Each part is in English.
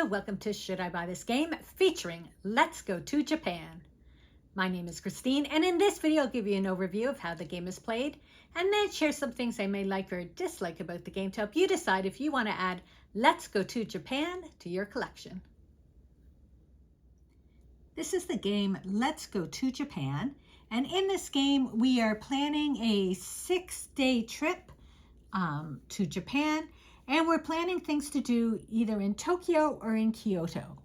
welcome to Should I Buy This Game? Featuring Let's Go to Japan. My name is Christine, and in this video I'll give you an overview of how the game is played and then share some things I may like or dislike about the game to help you decide if you want to add Let's Go to Japan to your collection. This is the game Let's Go to Japan, and in this game we are planning a 6-day trip to Japan. And we're planning things to do either in Tokyo or in Kyoto.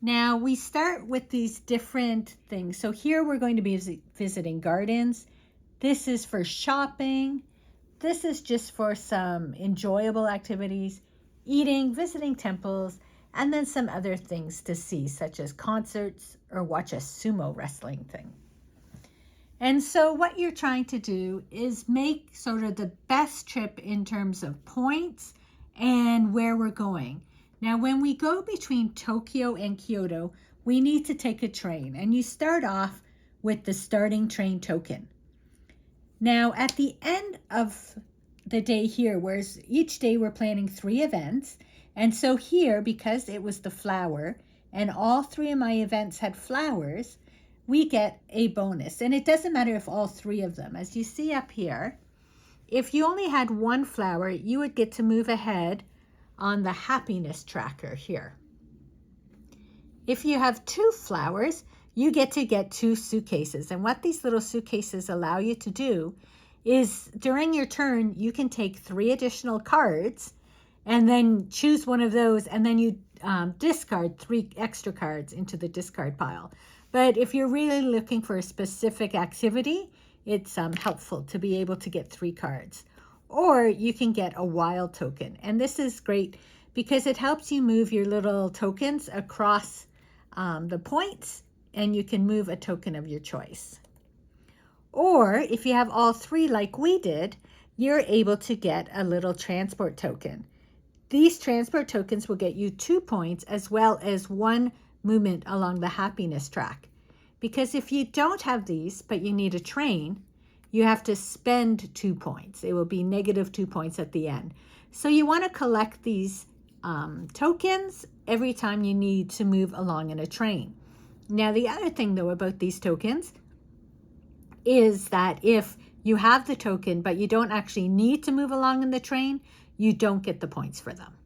Now we start with these different things. So here we're going to be visiting gardens. This is for shopping. This is just for some enjoyable activities, eating, visiting temples, and then some other things to see, such as concerts or watch a sumo wrestling thing. And so what you're trying to do is make sort of the best trip in terms of points and where we're going. Now, when we go between Tokyo and Kyoto, we need to take a train, and you start off with the starting train token. Now, at the end of the day here, whereas each day we're planning 3 events, and so here, because it was the flower, and all 3 of my events had flowers, we get a bonus. And it doesn't matter if all 3 of them, as you see up here, if you only had 1 flower, you would get to move ahead on the happiness tracker here. If you have 2 flowers, you get 2 suitcases. And what these little suitcases allow you to do is during your turn, you can take 3 additional cards and then choose one of those, and then you discard 3 extra cards into the discard pile. But if you're really looking for a specific activity, it's helpful to be able to get 3 cards. Or you can get a wild token. And this is great because it helps you move your little tokens across the points, and you can move a token of your choice. Or if you have all 3 like we did, you're able to get a little transport token. These transport tokens will get you 2 points as well as 1 movement along the happiness track. Because if you don't have these, but you need a train, you have to spend 2 points. It will be negative 2 points at the end. So you want to collect these tokens every time you need to move along in a train. Now, the other thing, though, about these tokens is that if you have the token, but you don't actually need to move along in the train, you don't get the points for them.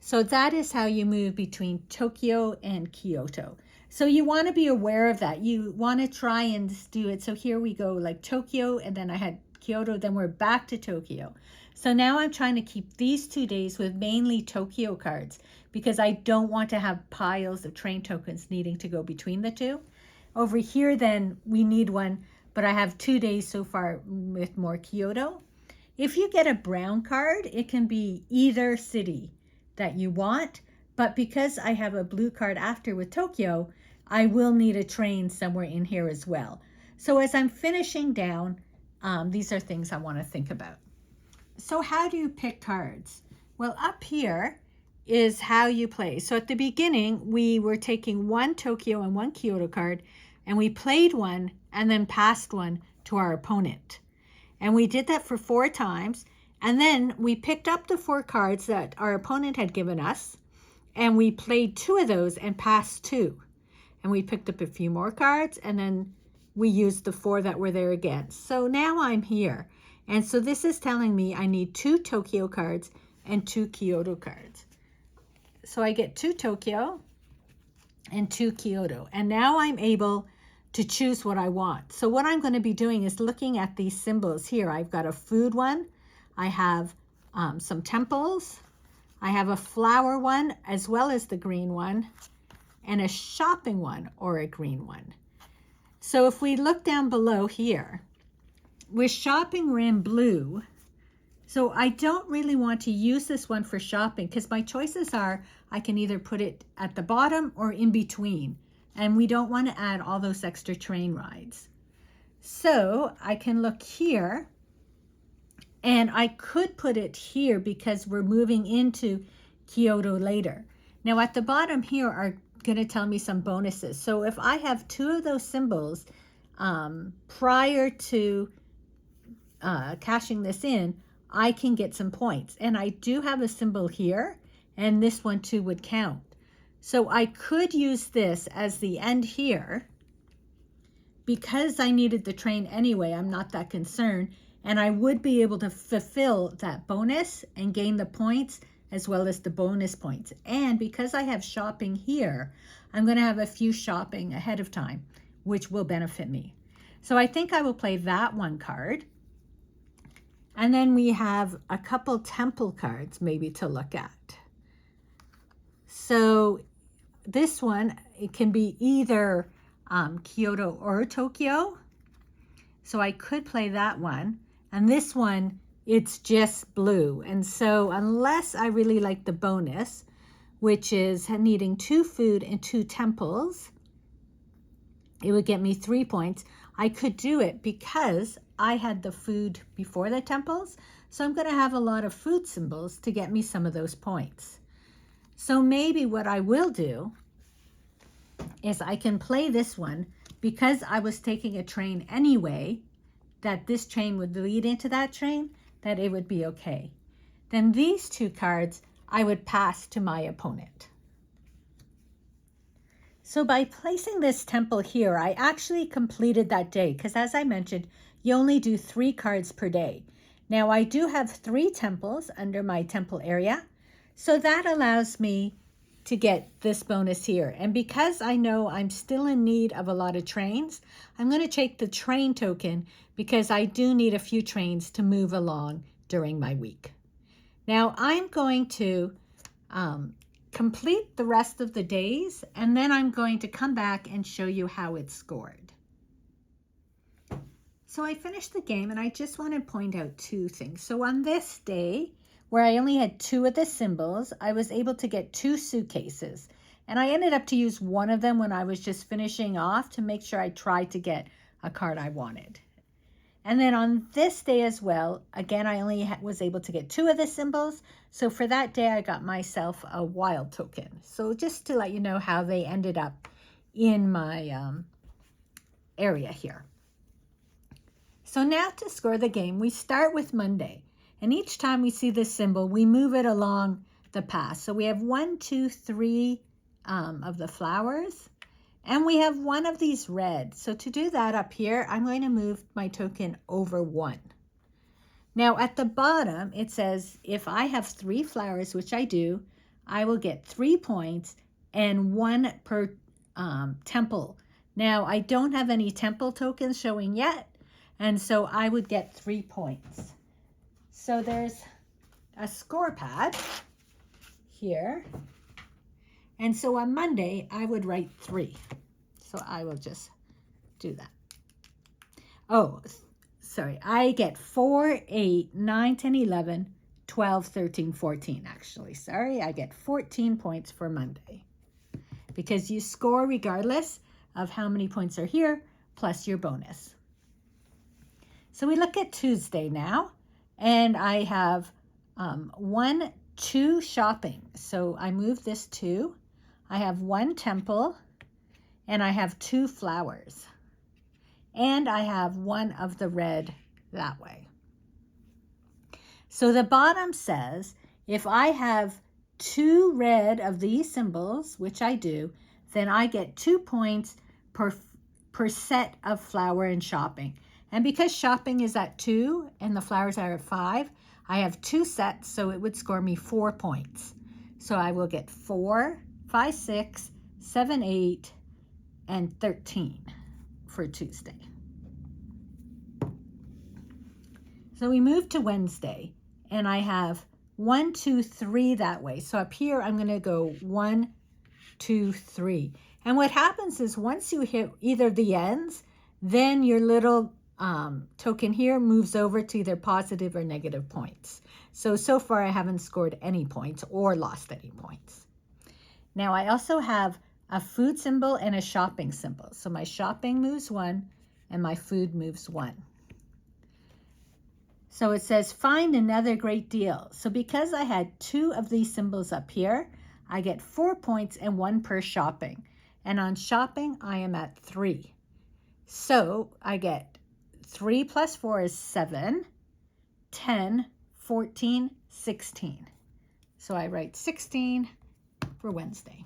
So that is how you move between Tokyo and Kyoto. So you want to be aware of that. You want to try and do it. So here we go, like Tokyo, and then I had Kyoto, then we're back to Tokyo. So now I'm trying to keep these 2 days with mainly Tokyo cards because I don't want to have piles of train tokens needing to go between the 2. Over here, then we need 1, but I have 2 days so far with more Kyoto. If you get a brown card, it can be either city that you want, but because I have a blue card after with Tokyo, I will need a train somewhere in here as well. So as I'm finishing down, these are things I want to think about. So how do you pick cards? Well, up here is how you play. So at the beginning, we were taking 1 Tokyo and 1 Kyoto card, and we played 1 and then passed 1 to our opponent. And we did that for 4 times. And then we picked up the 4 cards that our opponent had given us, and we played 2 of those and passed 2. And we picked up a few more cards, and then we used the 4 that were there again. So now I'm here. And so this is telling me I need 2 Tokyo cards and 2 Kyoto cards. So I get 2 Tokyo and 2 Kyoto. And now I'm able to choose what I want. So what I'm going to be doing is looking at these symbols here. I've got a food one. I have some temples, I have a flower one as well as the green one, and a shopping one or a green one. So if we look down below here, with shopping we're in blue, so I don't really want to use this one for shopping because my choices are I can either put it at the bottom or in between, and we don't want to add all those extra train rides. So I can look here, and I could put it here because we're moving into Kyoto later. Now at the bottom here are going to tell me some bonuses. So if I have 2 of those symbols prior to cashing this in, I can get some points. And I do have a symbol here and this one too would count. So I could use this as the end here. Because I needed the train anyway, I'm not that concerned, and I would be able to fulfill that bonus and gain the points as well as the bonus points. And because I have shopping here, I'm going to have a few shopping ahead of time, which will benefit me. So I think I will play that one card. And then we have a couple temple cards maybe to look at. So this one, it can be either Kyoto or Tokyo. So I could play that one. And this one, it's just blue. And so unless I really like the bonus, which is needing 2 food and 2 temples, it would get me 3 points. I could do it because I had the food before the temples. So I'm going to have a lot of food symbols to get me some of those points. So maybe what I will do is I can play this one because I was taking a train anyway, that this train would lead into that train, that it would be okay. Then these 2 cards I would pass to my opponent. So by placing this temple here, I actually completed that day because as I mentioned, you only do 3 cards per day. Now I do have 3 temples under my temple area, so that allows me to get this bonus here. And because I know I'm still in need of a lot of trains, I'm going to take the train token because I do need a few trains to move along during my week. Now I'm going to complete the rest of the days, and then I'm going to come back and show you how it's scored. So I finished the game, and I just want to point out 2 things. So on this day, where I only had 2 of the symbols, I was able to get 2 suitcases. And I ended up to use one of them when I was just finishing off to make sure I tried to get a card I wanted. And then on this day as well, again, I only was able to get 2 of the symbols. So for that day, I got myself a wild token. So just to let you know how they ended up in my area here. So now to score the game, we start with Monday. And each time we see this symbol, we move it along the path. So we have 1, 2, 3 of the flowers. And we have 1 of these red. So to do that up here, I'm going to move my token over 1. Now at the bottom, it says if I have 3 flowers, which I do, I will get 3 points and 1 per temple. Now I don't have any temple tokens showing yet, and so I would get 3 points. So there's a score pad here. And so on Monday, I would write 3. So I will just do that. Oh, sorry. I get 4, 8, 9, 10, 11, 12, 13, 14 actually. Sorry, I get 14 points for Monday. Because you score regardless of how many points are here, plus your bonus. So we look at Tuesday now. And I have 1, 2 shopping. So I move this 2. I have 1 temple, and I have 2 flowers. And I have 1 of the red that way. So the bottom says, if I have 2 red of these symbols, which I do, then I get 2 points per set of flower and shopping. And because shopping is at 2 and the flowers are at 5, I have 2 sets, so it would score me 4 points. So I will get 4, 5, 6, 7, 8, and 13 for Tuesday. So we move to Wednesday, and I have 1, 2, 3 that way. So up here, I'm going to go 1, 2, 3. And what happens is once you hit either the ends, then your little token here moves over to either positive or negative points. So far I haven't scored any points or lost any points. Now I also have a food symbol and a shopping symbol. So my shopping moves 1 and my food moves 1. So it says find another great deal. So because I had 2 of these symbols up here, I get 4 points and 1 per shopping. And on shopping, I am at 3. So I get 3 plus 4 is 7, 10, 14, 16. So I write 16 for Wednesday.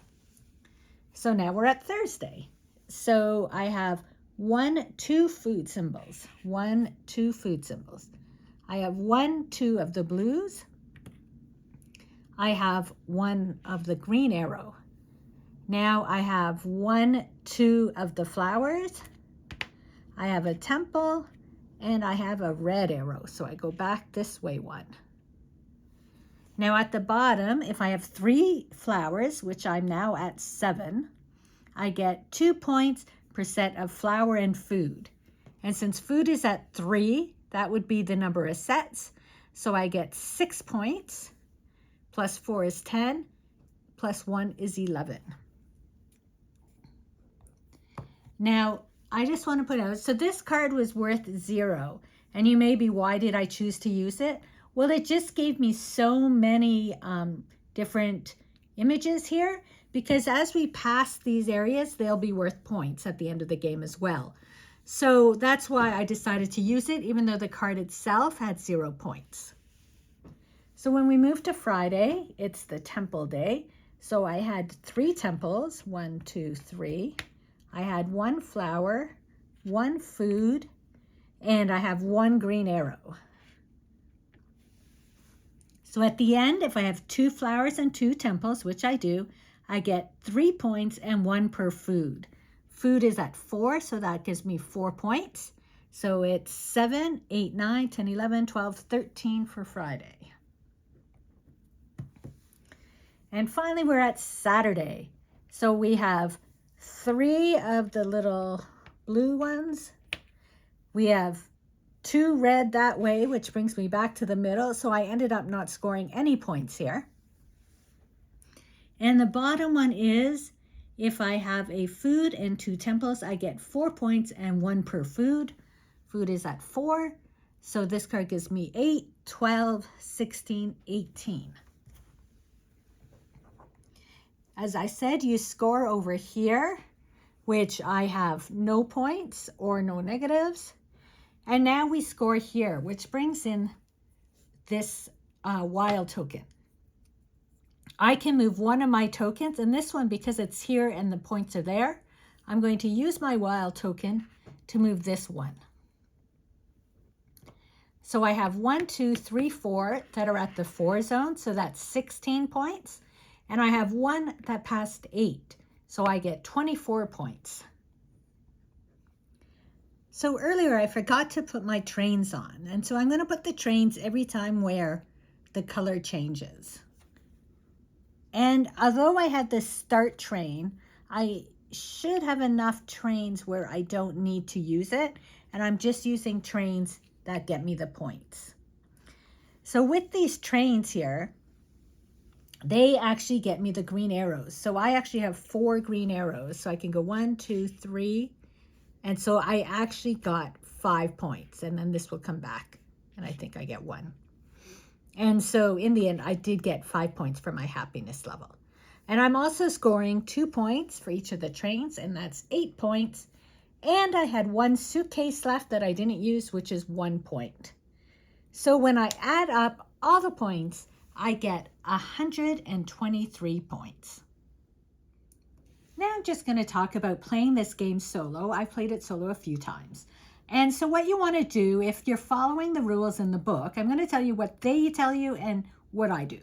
So now we're at Thursday. So I have 2 food symbols. 2 food symbols. I have 2 of the blues. I have 1 of the green arrow. Now I have 2 of the flowers. I have a temple, and I have a red arrow. So I go back this way 1. Now at the bottom, if I have 3 flowers, which I'm now at 7, I get 2 points per set of flower and food. And since food is at 3, that would be the number of sets. So I get 6 points, plus 4 is 10, plus 1 is 11. Now, I just want to put out, so this card was worth 0. And you may be, why did I choose to use it? Well, it just gave me so many different images here, because as we pass these areas, they'll be worth points at the end of the game as well. So that's why I decided to use it, even though the card itself had 0 points. So when we move to Friday, it's the temple day. So I had 3 temples, 1, 2, 3. I had 1 flower, 1 food, and I have 1 green arrow. So at the end, if I have 2 flowers and 2 temples, which I do, I get 3 points and 1 per food. Food is at 4, so that gives me 4 points. So it's 7, 8, 9, 10, 11, 12, 13 for Friday. And finally, we're at Saturday. So we have 3 of the little blue ones. We have 2 red that way, which brings me back to the middle. So I ended up not scoring any points here. And the bottom one is, if I have a food and 2 temples, I get 4 points and 1 per food. Food is at 4. So this card gives me 8, 12, 16, 18. As I said, you score over here, which I have no points or no negatives. And now we score here, which brings in this wild token. I can move 1 of my tokens, and this one, because it's here and the points are there, I'm going to use my wild token to move this one. So I have 1, 2, 3, 4 that are at the 4 zone, so that's 16 points. And I have 1 that passed 8, so I get 24 points. So earlier I forgot to put my trains on, and so I'm going to put the trains every time where the color changes. And although I had this start train, I should have enough trains where I don't need to use it, and I'm just using trains that get me the points. So with these trains here, they actually get me the green arrows. So I actually have 4 green arrows. So I can go 1, 2, 3. And so I actually got 5 points. And then this will come back. And I think I get 1. And so in the end, I did get 5 points for my happiness level. And I'm also scoring 2 points for each of the trains. And that's 8 points. And I had 1 suitcase left that I didn't use, which is 1 point. So when I add up all the points, I get 123 points. Now I'm just going to talk about playing this game solo. I've played it solo a few times. And so what you want to do, if you're following the rules in the book, I'm going to tell you what they tell you and what I do.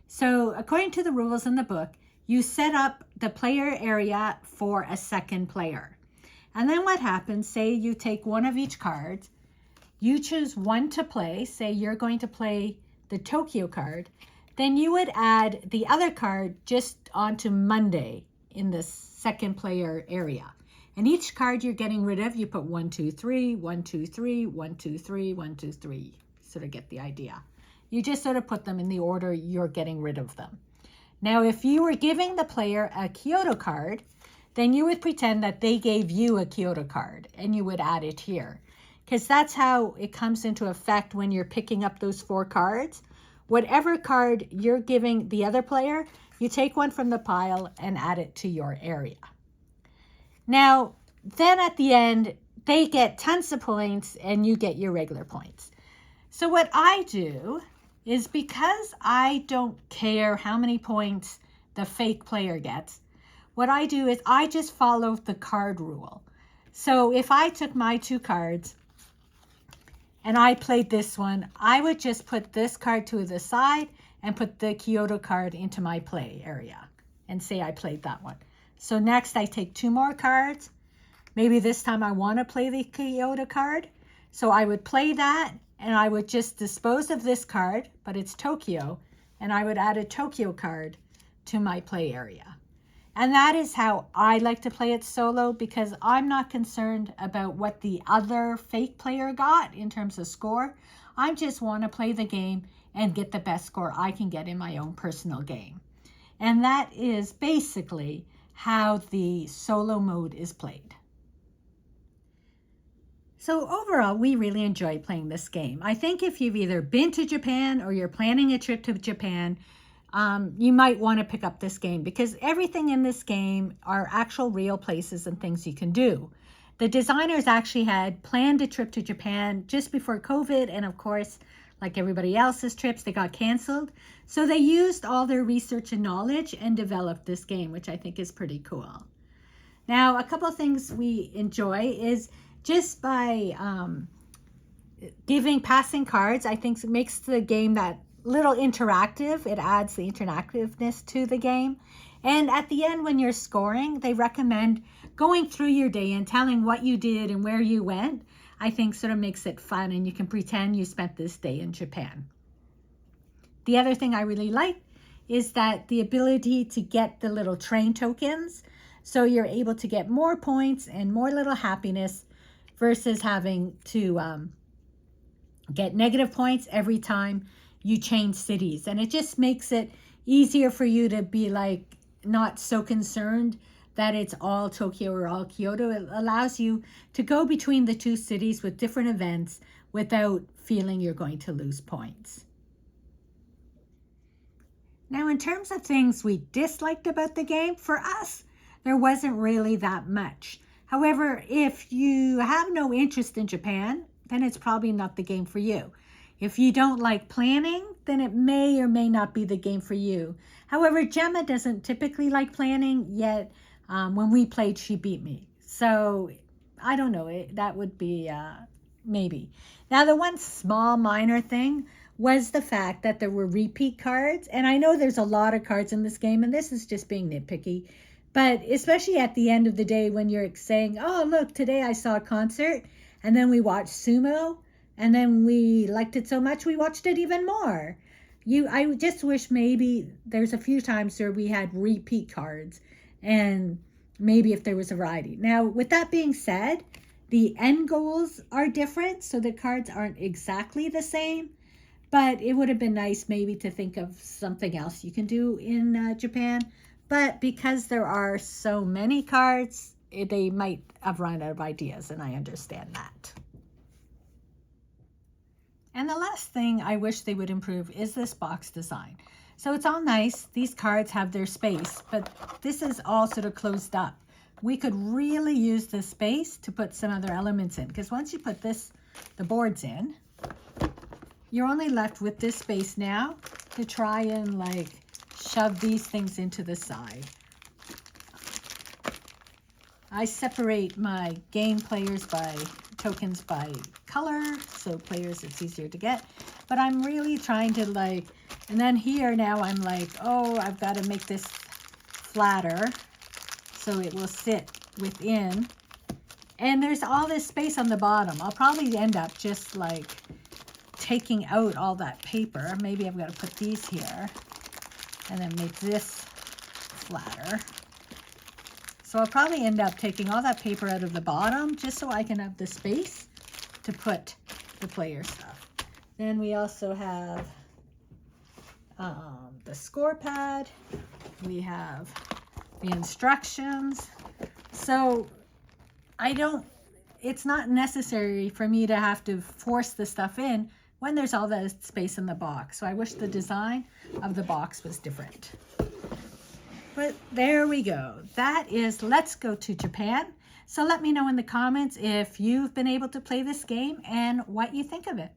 So according to the rules in the book, you set up the player area for a second player. And then what happens, say you take 1 of each card, you choose 1 to play, say you're going to play the Tokyo card, then you would add the other card just onto Monday in the second player area. And each card you're getting rid of, you put 1, 2, 3, 1, 2, 3, 1, 2, 3, 1, 2, 3. Sort of get the idea. You just sort of put them in the order you're getting rid of them. Now, if you were giving the player a Kyoto card, then you would pretend that they gave you a Kyoto card and you would add it here. Because that's how it comes into effect when you're picking up those 4 cards. Whatever card you're giving the other player, you take 1 from the pile and add it to your area. Now, then at the end, they get tons of points and you get your regular points. So what I do is because I don't care how many points the fake player gets. What I do is I just follow the card rule. So if I took my 2 cards and I played this one, I would just put this card to the side and put the Kyoto card into my play area and say I played that one. So next I take 2 more cards. Maybe this time I want to play the Kyoto card. So I would play that and I would just dispose of this card, but it's Tokyo, and I would add a Tokyo card to my play area. And that is how I like to play it solo, because I'm not concerned about what the other fake player got in terms of score. I just want to play the game and get the best score I can get in my own personal game. And that is basically how the solo mode is played. So overall, we really enjoy playing this game. I think if you've either been to Japan or you're planning a trip to Japan, you might want to pick up this game, because everything in this game are actual real places and things you can do. The designers actually had planned a trip to Japan just before COVID, and of course, like everybody else's trips, they got canceled. So they used all their research and knowledge and developed this game, which I think is pretty cool. Now, a couple of things we enjoy is just by passing cards, I think it makes the game that little interactive. It adds the interactiveness to the game. And at the end, when you're scoring, they recommend going through your day and telling what you did and where you went. I think sort of makes it fun, and you can pretend you spent this day in Japan. The other thing I really like is that the ability to get the little train tokens. So you're able to get more points and more little happiness versus having to get negative points every time you change cities. And it just makes it easier for you to be like not so concerned that it's all Tokyo or all Kyoto. It allows you to go between the 2 cities with different events without feeling you're going to lose points. Now, in terms of things we disliked about the game, for us, there wasn't really that much. However, if you have no interest in Japan, then it's probably not the game for you. If you don't like planning, then it may or may not be the game for you. However, Gemma doesn't typically like planning, yet when we played, she beat me. So I don't know, that would be maybe. Now, the one small minor thing was the fact that there were repeat cards. And I know there's a lot of cards in this game, and this is just being nitpicky. But especially at the end of the day when you're saying, oh, look, today I saw a concert, and then we watched sumo, and then we liked it so much we watched it even more. I just wish maybe there's a few times where we had repeat cards, and maybe if there was a variety. Now, with that being said, the end goals are different, so the cards aren't exactly the same. But it would have been nice maybe to think of something else you can do in Japan. But because there are so many cards, they might have run out of ideas, and I understand that. And the last thing I wish they would improve is this box design. So it's all nice. These cards have their space, but this is all sort of closed up. We could really use this space to put some other elements in, because once you put the boards in, you're only left with this space now to try and like shove these things into the side. I separate my game players by tokens by color, so players it's easier to get. But I'm really trying to like, and then here now I'm like, oh, I've got to make this flatter so it will sit within. And there's all this space on the bottom. I'll probably end up just like taking out all that paper. Maybe I've got to put these here and then make this flatter. So I'll probably end up taking all that paper out of the bottom just so I can have the space to put the player stuff. Then we also have the score pad. We have the instructions. So it's not necessary for me to have to force the stuff in when there's all that space in the box. So I wish the design of the box was different. But there we go. That is Let's Go to Japan. So let me know in the comments if you've been able to play this game and what you think of it.